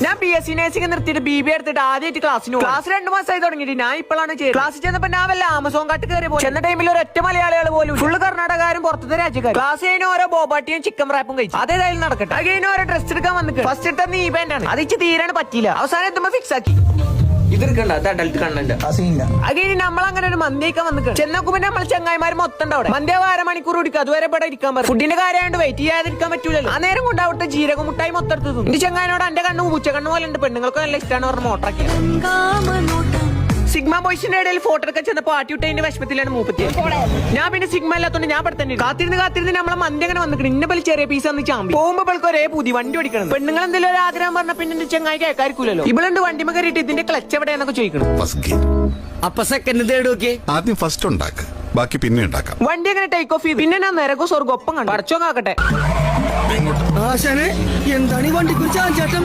ഞാൻ BSc nursing നിർത്തിയിട്ട് BBA എടുത്തിട്ട് ആദ്യമായിട്ട് ക്ലാസ് 2 മാസമായി തുടങ്ങിയിട്ട് ഞാൻ ഇപ്പോഴാണ് ക്ലാസ്സിൽ ചെന്നപ്പോ ഞാൻ വല്ല ആമസോൺ കാട്ട് കയറി പോയി. ചെന്ന ടൈമിൽ ഒരൊറ്റ മലയാളികൾ പോലും ഫുള്ള് കർണാടകക്കാരും പുറത്തെ രാജ്യക്കാരും. ക്ലാസ് കഴിഞ്ഞ ഓരോ ബോബാട്ടിയും ചിക്കൻ റാപ്പും കഴിച്ചു. അതേതായാലും നടക്കട്ടെ. അത് കഴിഞ്ഞ ഓരോ ഡ്രസ് എടുക്കാൻ വന്നിട്ട് ഫസ്റ്റ് എടുത്ത നീ പാന്റ് ആണ്. അത് തീരാണ് പറ്റിയില്ല. അവസാനം എത്തുമ്പോ ഫിക്സ് ആക്കി. ഇതെടുക്കണ്ട, അത് അഡൽട്ട് കണ്ടന്റ്. അത് കഴിഞ്ഞ് നമ്മളങ്ങനെ ഒരു മന്തിയൊക്കെ വന്നിട്ട് ചെന്നോക്കുമ്പോ നമ്മൾ ചങ്ങായിമാർ മൊത്തം അവിടെ മന്തിയാവ് 1/2 മണിക്കൂർ കുടിക്കും. അതുവരെ ഇവിടെ ഇരിക്കാൻ പറയും. ഫുഡിന്റെ കാര്യമായിട്ട് വെയിറ്റ് ചെയ്യാതിരിക്കാൻ പറ്റൂലല്ലോ. ആ നേരം കൊണ്ട് അവിടുത്തെ ജീരക മുട്ടായി മൊത്തം എടുത്തു. എന്റെ ചങ്ങായിനോട് എന്റെ കണ്ണു പൂച്ച കണ്ണു പോലെ ഉണ്ട്. പെണ്ണുങ്ങൾക്ക് നല്ല ഇഷ്ടമാണ് പറഞ്ഞ മോട്ടറാക്കി. സിഗ്മ ബോയ്സിന്റെ ഇടയിൽ ഫോട്ടോ എടുക്കാൻ ചെന്നപ്പോ ആട്ടിവിട്ടതിന്റെ വിഷമത്തിലാണ് മൂപ്പത്തി. ഞാൻ പിന്നെ സിഗ്മ അല്ലാത്തോണ്ട് ഞാൻ പെട്ടെന്ന് കാത്തിരുന്ന് നമ്മളെ മന്തി അങ്ങനെ വന്നിട്ട് ഇന്ന പോലെ ചെറിയ പീസ് വന്ന് ചാമ്പി പോകുമ്പോ ഒരേ പുതി വണ്ടി ഓടിക്കണം. പെണ്ണുങ്ങൾ എന്തെങ്കിലും ഒരു ആഗ്രഹം പറഞ്ഞ പിന്നെ എന്റെ ചങ്ങായി കേൾക്കാരിക്കൂലല്ലോ. ഇവളുണ്ട് വണ്ടിമ കയറിയിട്ട് ഇതിന്റെ ക്ലച്ച് എവിടെയാന്നൊക്കെ ചോദിക്കണം. അപ്പൊ സെക്കൻഡ് തേർഡ് ഒക്കെ ആദ്യം ഫസ്റ്റ് ഉണ്ടാക്കുക, ബാക്കി പിന്നെ ഉണ്ടാക്കാം. വണ്ടി അങ്ങനെ ടേക്ക് ഓഫ് ചെയ്ത് പിന്നെ ഞാൻ നിരക്കും സ്വർഗൊപ്പം കണ്ടു. പടച്ചോ കാക്കട്ടെ. എന്താണ് ഈ വണ്ടിക്കുറിച്ച് ചാഞ്ചാട്ടം?